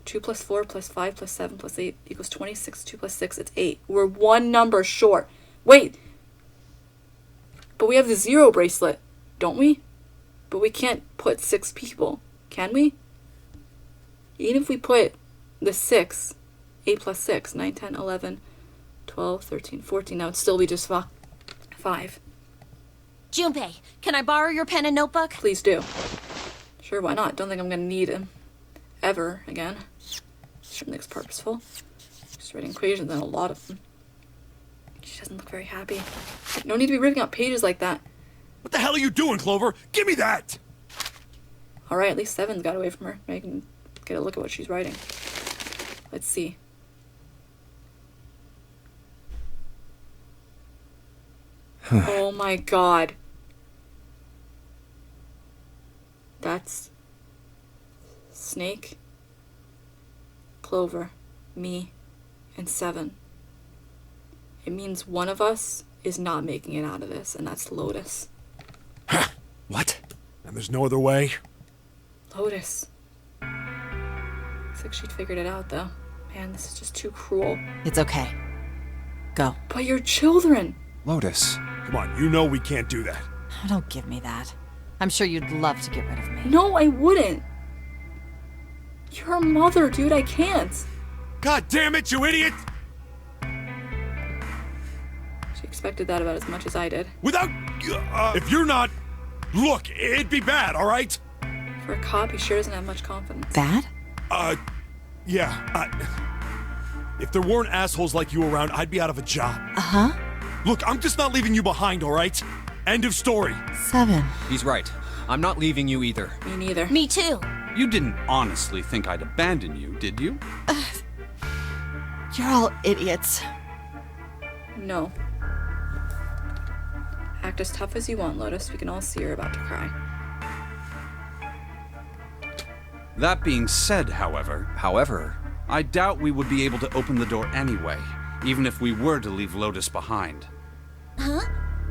2 plus 4 plus 5 plus 7 plus 8 equals 26. 2 plus 6, it's 8. We're one number short. Wait! But we have the 0 bracelet, don't we? But we can't put 6 people, can we? Even if we put the 6. 8 plus 6. 9, 10, 11, 12, 13, 14. Now it'd still be just 5. Junpei, can I borrow your pen and notebook? Please do. Sure, why not? Don't think I'm gonna need him ever again. Certainly looks purposeful. Just writing equations and a lot of them. She doesn't look very happy. No need to be ripping out pages like that. What the hell are you doing, Clover? Give me that! Alright, at least 7's got away from her. I can get a look at what she's writing. Let's see. Oh my god. That's Snake, Clover, me, and 7. It means one of us is not making it out of this, and that's Lotus. What? And there's no other way? Lotus. Looks like she'd figured it out, though. Man, this is just too cruel. It's okay. Go. But you're children! Lotus. Come on, you know we can't do that. Oh, don't give me that. I'm sure you'd love to get rid of me. No, I wouldn't. You're a mother, dude. I can't. God damn it, you idiot! She expected that about as much as I did. Without... if you're not... Look, it'd be bad, alright? For a cop, he sure doesn't have much confidence. Bad? Yeah, if there weren't assholes like you around, I'd be out of a job. Uh-huh. Look, I'm just not leaving you behind, alright? End of story. 7. He's right. I'm not leaving you either. Me neither. Me too. You didn't honestly think I'd abandon you, did you? You're all idiots. No. Act as tough as you want, Lotus. We can all see you're about to cry. That being said, however, I doubt we would be able to open the door anyway, even if we were to leave Lotus behind. Huh?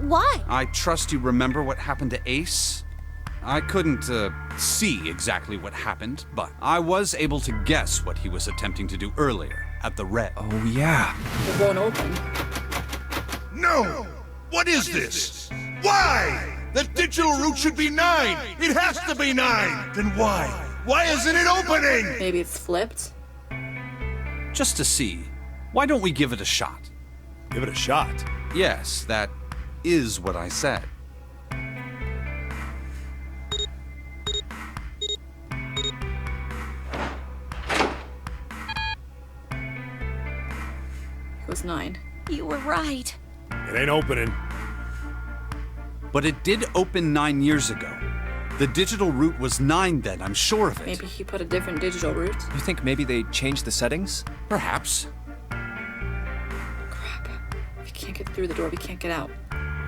Why? I trust you remember what happened to Ace? I couldn't, see exactly what happened, but I was able to guess what he was attempting to do earlier, at the Red. Oh, yeah. It won't open. No! What is this? Why? The digital root should be 9! It has to be 9! Then why? Why isn't it opening? Maybe it's flipped? Just to see, why don't we give it a shot? Give it a shot. Yes, that is what I said. It was 9. You were right. It ain't opening. But it did open 9 years ago. The digital root was 9 then, I'm sure of it. Maybe he put a different digital root. You think maybe they changed the settings? Perhaps. Crap. If we can't get through the door, we can't get out.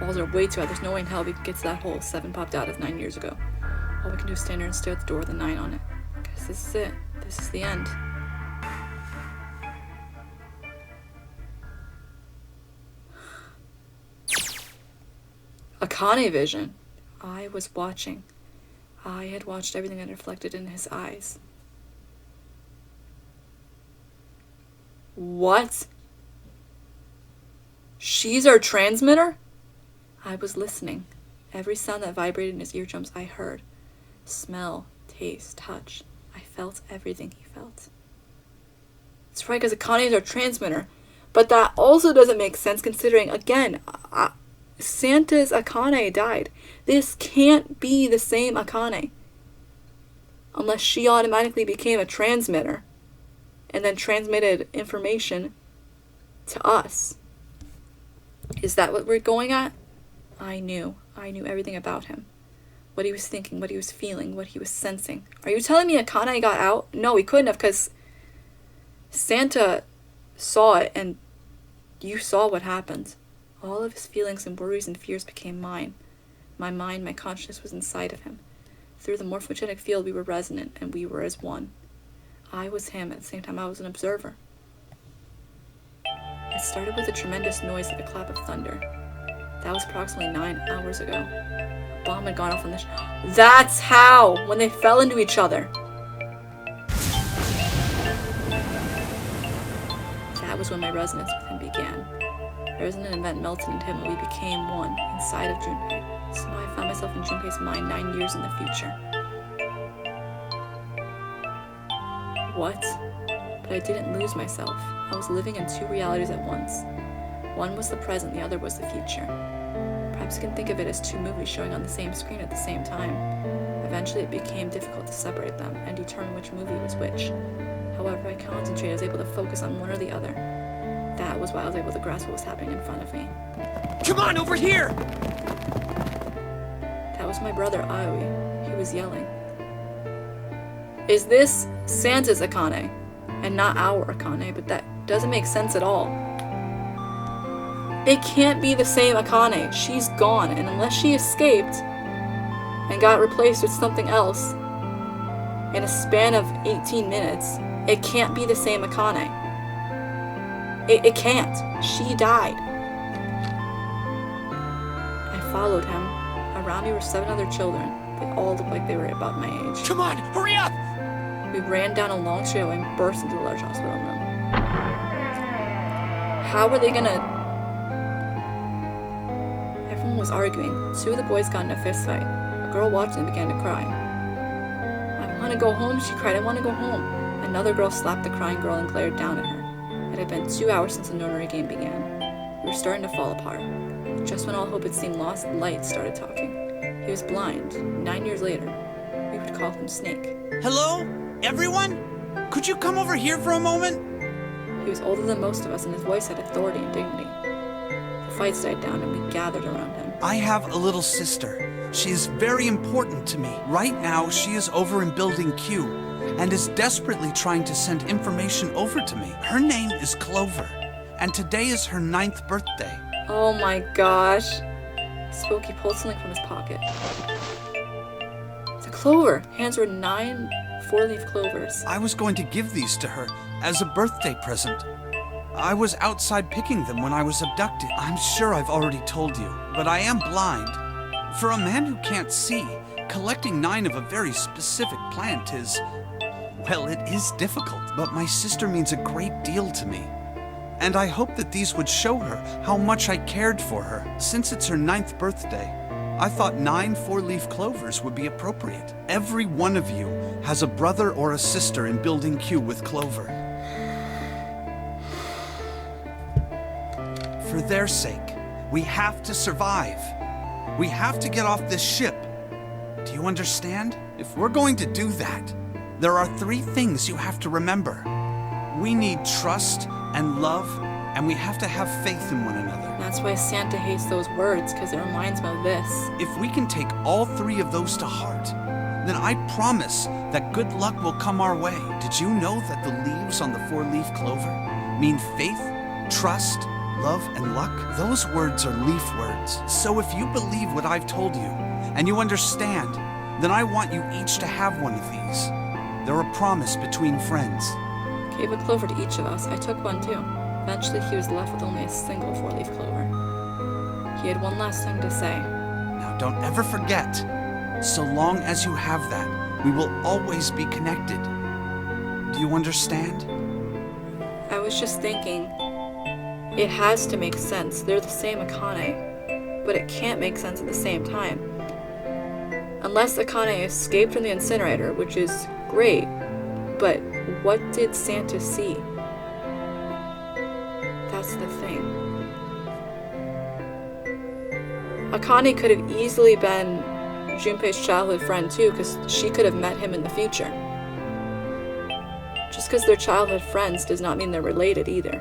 Walls are way too high. There's no way in hell we can get to that hole 7 popped out of 9 years ago. All we can do is stand there and stare at the door with a 9 on it. Guess this is it. This is the end. Akane vision. I was watching. I had watched everything that reflected in his eyes. What? She's our transmitter? I was listening. Every sound that vibrated in his eardrums I heard. Smell, taste, touch. I felt everything he felt. That's right, because Akane is our transmitter. But that also doesn't make sense considering, again, Santa's Akane died. This can't be the same Akane. Unless she automatically became a transmitter and then transmitted information to us. Is that what we're going at? I knew everything about him. What he was thinking, what he was feeling, what he was sensing. Are you telling me Akane got out? No, he couldn't have, because Santa saw it and you saw what happened. All of his feelings and worries and fears became mine. My mind, my consciousness was inside of him. Through the morphogenic field, we were resonant, and we were as one. I was him, at the same time I was an observer. It started with a tremendous noise like a clap of thunder. That was approximately 9 hours ago. A bomb had gone off on the That's how! When they fell into each other. That was when my resonance with him began. The resonant event melted into him and we became one, inside of Junpei. So now I found myself in Junpei's mind 9 years in the future. What? But I didn't lose myself. I was living in two realities at once. One was the present, the other was the future. Perhaps you can think of it as two movies showing on the same screen at the same time. Eventually it became difficult to separate them and determine which movie was which. However, I concentrated, I was able to focus on one or the other. That was why I was able to grasp what was happening in front of me. Come on, over here! That was my brother, Aoi. He was yelling. Is this Santa's Akane? And not our Akane, but that doesn't make sense at all. It can't be the same Akane. She's gone, and unless she escaped and got replaced with something else in a span of 18 minutes, it can't be the same Akane. It can't. She died. I followed him. Around me were 7 other children. They all looked like they were about my age. Come on, hurry up! We ran down a long trail and burst into the large hospital room. How were they gonna... Everyone was arguing. 2 of the boys got in a fist fight. A girl watched and began to cry. I want to go home, she cried. I want to go home. Another girl slapped the crying girl and glared down at her. It had been 2 hours since the Nonary game began. We were starting to fall apart. Just when all hope had seemed lost, Light started talking. He was blind. 9 years later, we would call him Snake. Hello? Everyone? Could you come over here for a moment? He was older than most of us, and his voice had authority and dignity. The fights died down, and we gathered around him. I have a little sister. She is very important to me. Right now, she is over in Building Q, and is desperately trying to send information over to me. Her name is Clover, and today is her 9th birthday. Oh my gosh. Spooky pulled something from his pocket. It's a clover. Hands were 9 4-leaf clovers. I was going to give these to her as a birthday present. I was outside picking them when I was abducted. I'm sure I've already told you, but I am blind. For a man who can't see, collecting 9 of a very specific plant is... well, it is difficult, but my sister means a great deal to me. And I hope that these would show her how much I cared for her. Since it's her 9th birthday, I thought 9 4-leaf clovers would be appropriate. Every one of you has a brother or a sister in Building Q with Clover. For their sake, we have to survive. We have to get off this ship. Do you understand? If we're going to do that, there are 3 things you have to remember. We need trust and love, and we have to have faith in one another. That's why Santa hates those words, because it reminds him of this. If we can take all 3 of those to heart, then I promise that good luck will come our way. Did you know that the leaves on the 4-leaf clover mean faith, trust, love, and luck? Those words are leaf words. So if you believe what I've told you, and you understand, then I want you each to have one of these. They're a promise between friends. Gave a clover to each of us. I took one too. Eventually, he was left with only a single 4-leaf clover. He had one last thing to say. Now, don't ever forget. So long as you have that, we will always be connected. Do you understand? I was just thinking, it has to make sense. They're the same Akane, but it can't make sense at the same time. Unless Akane escaped from the incinerator, which is great, but what did Santa see? That's the thing. Akane could have easily been Junpei's childhood friend too, because she could have met him in the future. Just because they're childhood friends does not mean they're related either.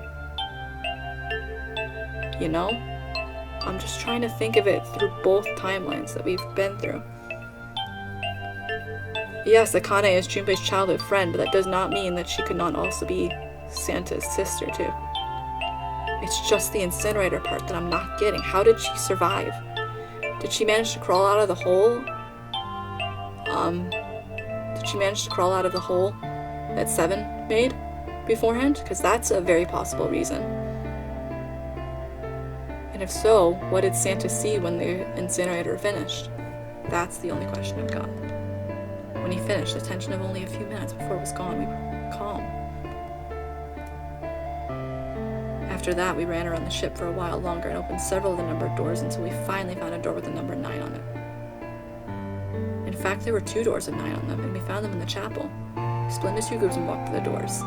You know? I'm just trying to think of it through both timelines that we've been through. Yes, Akane is Junpei's childhood friend, but that does not mean that she could not also be Santa's sister too. It's just the incinerator part that I'm not getting. How did she survive? Did she manage to crawl out of the hole? Did she manage to crawl out of the hole that 7 made beforehand? Because that's a very possible reason. And if so, what did Santa see when the incinerator finished? That's the only question I've got. When he finished, the tension of only a few minutes before it was gone, we were calm. After that, we ran around the ship for a while longer and opened several of the numbered doors until we finally found a door with the number 9 on it. In fact, there were 2 doors with 9 on them, and we found them in the chapel. We split into 2 groups and walked to the doors.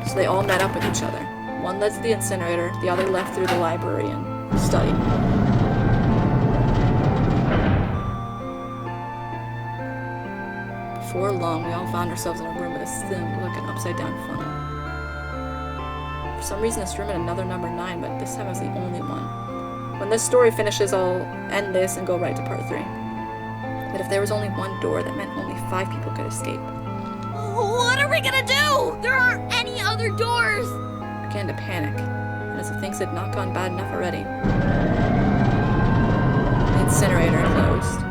So they all met up with each other. One led to the incinerator, the other left through the library and studied. Before long, we all found ourselves in a room with a thin, looking upside-down funnel. For some reason, this room had another number 9, but this time it was the only one. When this story finishes, I'll end this and go right to part 3. But if there was only one door, that meant only 5 people could escape. What are we gonna do? There aren't any other doors. I began to panic, and as if things had not gone bad enough already. The incinerator closed.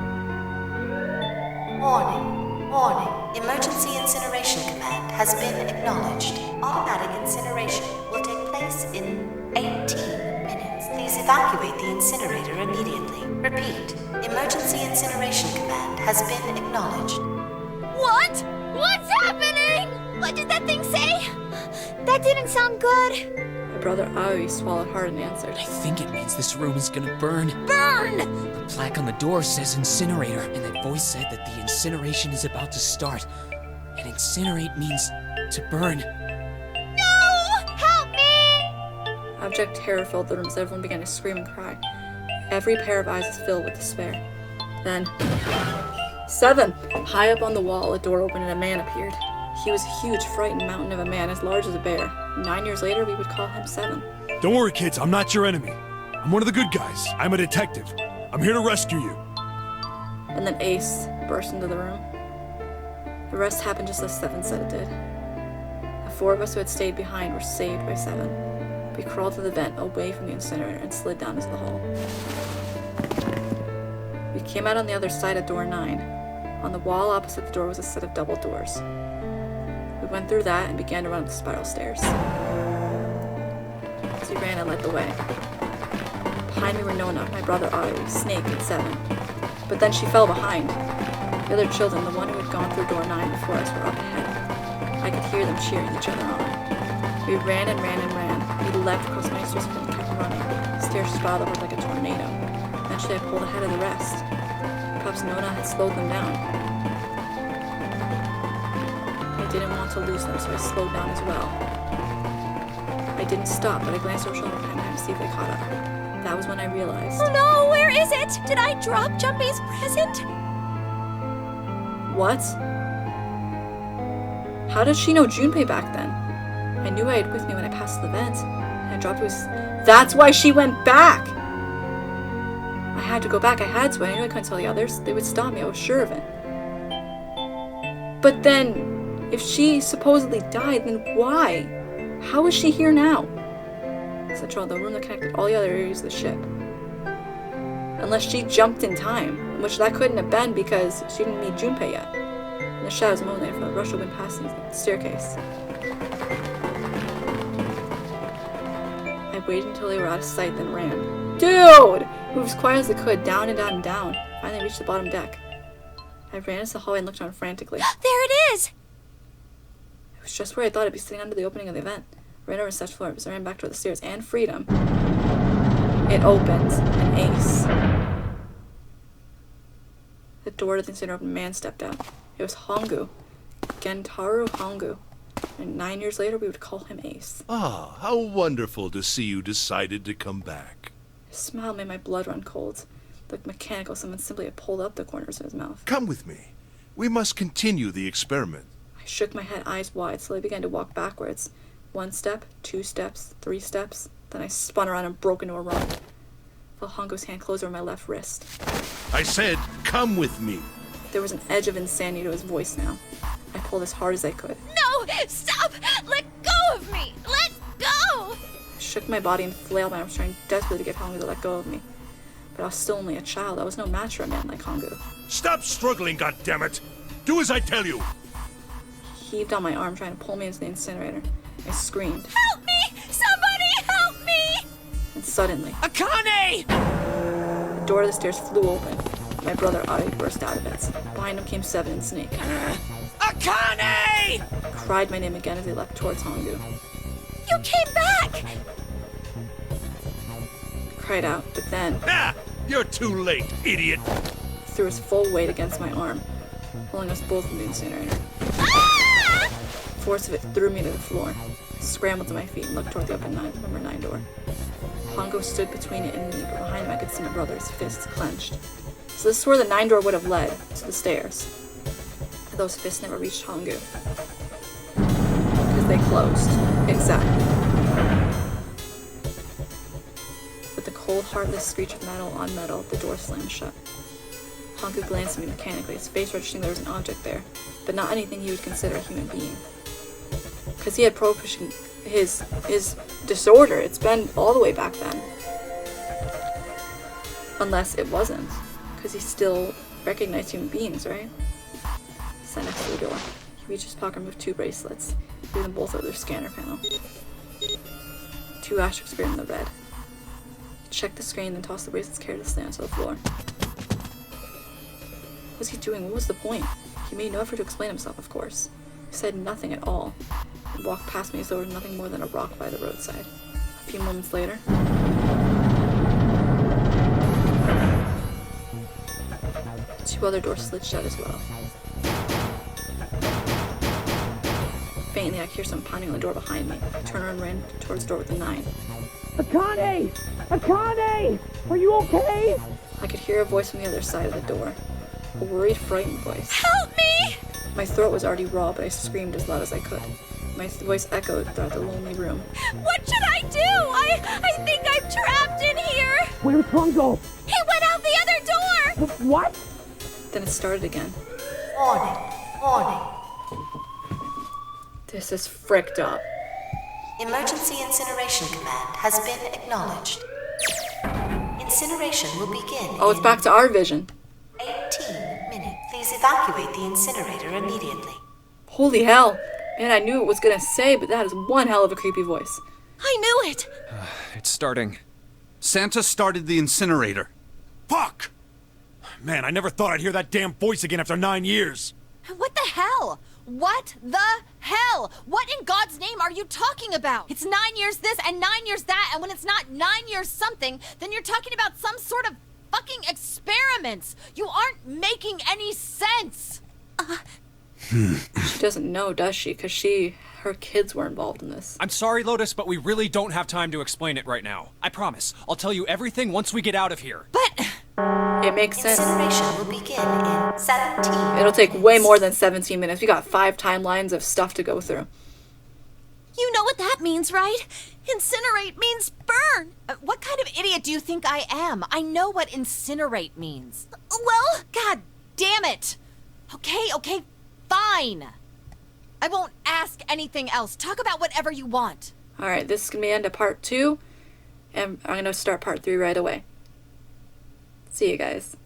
Warning, warning. Emergency incineration command has been acknowledged. Automatic incineration will take place in 18 minutes. Please evacuate the incinerator immediately. Repeat, emergency incineration command has been acknowledged. What? What's happening? What did that thing say? That didn't sound good. My brother Aoi swallowed hard and answered. I think it means this room is gonna burn. Burn! The plaque on the door says incinerator, and that voice said that the incineration is about to start. And incinerate means to burn. No! Help me! Abject terror filled the room as everyone began to scream and cry. Every pair of eyes was filled with despair. Then, 7! High up on the wall, a door opened and a man appeared. He was a huge, frightened mountain of a man as large as a bear. 9 years later, we would call him 7. Don't worry, kids. I'm not your enemy. I'm one of the good guys. I'm a detective. I'm here to rescue you. And then Ace burst into the room. The rest happened just as 7 said it did. The 4 of us who had stayed behind were saved by 7. We crawled to the vent away from the incinerator and slid down into the hall. We came out on the other side of door 9. On the wall opposite the door was a set of double doors. We went through that and began to run up the spiral stairs. As we ran, I led the way. Behind me were Nona, my brother Aoi, Snake, and 7. But then she fell behind. The other children, the one who had gone through door 9 before us, were up ahead. I could hear them cheering each other on. We ran and ran and ran. We leapt across my sister and kept running. The stairs spiraled upward like a tornado. Eventually I pulled ahead of the rest. Perhaps Nona had slowed them down. I didn't want to lose them, so I slowed down as well. I didn't stop, but I glanced over shoulder behind to see if they caught up. That was when I realized. Oh no, where is it? Did I drop Junpei's present? What? How did she know Junpei back then? I knew I had with me when I passed the vent. And I dropped it was. That's why she went back! I had to go back, I had to. I knew I couldn't tell the others. They would stop me, I was sure of it. But then, if she supposedly died, then why? How is she here now? Central, the room that connected all the other areas of the ship. Unless she jumped in time, which that couldn't have been because she didn't meet Junpei yet. And the shadows moaning from the rush of wind passing the staircase. I waited until they were out of sight, then ran. Dude! Moved as quiet as I could, down and down and down. Finally reached the bottom deck. I ran into the hallway and looked around frantically. There it is! It was just where I thought I'd be sitting under the opening of the vent. I ran over the steps floor, so I ran back toward the stairs and freedom. It opened. An ace. The door to the incinerator opened. A man stepped out. It was Hongu. Gentaro Hongu. And 9 years later, we would call him Ace. Ah, how wonderful to see you decided to come back. His smile made my blood run cold. Looked mechanical. Someone simply had pulled up the corners of his mouth. Come with me. We must continue the experiment. I shook my head, eyes wide, slowly began to walk backwards. 1 step, 2 steps, 3 steps. Then I spun around and broke into a run. I felt Hongo's hand close over my left wrist. I said, come with me. There was an edge of insanity to his voice now. I pulled as hard as I could. No! Stop! Let go of me! Let go! I shook my body and flailed my arms, trying desperately to get Hongo to let go of me. But I was still only a child. I was no match for a man like Hongo. Stop struggling, goddammit! Do as I tell you! He heaved on my arm, trying to pull me into the incinerator. I screamed. Help me! Somebody help me! And suddenly, Akane! the door of the stairs flew open. My brother Ari burst out of it. Behind him came 7 and Snake. Akane! Cried my name again as they leapt towards Hongu. You came back! Cried out, but then Ah! You're too late, idiot! threw his full weight against my arm, pulling us both into the incinerator. Ah! The force of it threw me to the floor. I scrambled to my feet and looked toward the open number 9 door. Hongo stood between it and me, but behind him I could see my brother's fists clenched. So this is where the 9 door would have led, to the stairs. And those fists never reached Hongo. Because they closed. Exactly. With the cold, heartless screech of metal on metal, the door slammed shut. Hongo glanced at me mechanically, his face registering there was an object there, but not anything he would consider a human being. Because he had pushing his disorder. It's been all the way back then. Unless it wasn't. Because he still recognized human beings, right? He sat next to the door. He reached his pocket and removed 2 bracelets. He threw them both over their scanner panel. 2 asterisks appeared in the red. He checked the screen, then tossed the bracelets carelessly onto the floor. What was he doing? What was the point? He made no effort to explain himself, of course. He said nothing at all. He walked past me as though there was nothing more than a rock by the roadside. A few moments later, 2 other doors slid shut as well. Faintly, I could hear someone pounding on the door behind me. I turned around and ran towards the door with the 9. Akane! Akane! Are you okay? I could hear a voice from the other side of the door. A worried, frightened voice. Help me! My throat was already raw, but I screamed as loud as I could. My voice echoed throughout the lonely room. What should I do? I think I'm trapped in here! Where's Hongo? He went out the other door! What? Then it started again. Warning. Warning. This is fricked up. Emergency incineration command has been acknowledged. Incineration will begin Oh, it's back to our vision. 18 minutes. Please evacuate the incinerator immediately. Holy hell. Man, I knew it was gonna say, but that is one hell of a creepy voice. I knew it! It's starting. Santa started the incinerator. Fuck! Man, I never thought I'd hear that damn voice again after 9 years. What the hell? What the hell? What in God's name are you talking about? It's 9 years this and 9 years that, and when it's not 9 years something, then you're talking about some sort of fucking experiments. You aren't making any sense. She doesn't know, does she? Because her kids were involved in this. I'm sorry, Lotus, but we really don't have time to explain it right now. I promise. I'll tell you everything once we get out of here. But It makes sense. Incineration will begin in 17 It'll take minutes. way more than 17 minutes. We got 5 timelines of stuff to go through. You know what that means, right? Incinerate means burn! what kind of idiot do you think I am? I know what incinerate means. Well, God damn it! Okay, fine. I won't ask anything else. Talk about whatever you want. Alright, this is going to be the end of part 2. And I'm going to start part 3 right away. See you guys.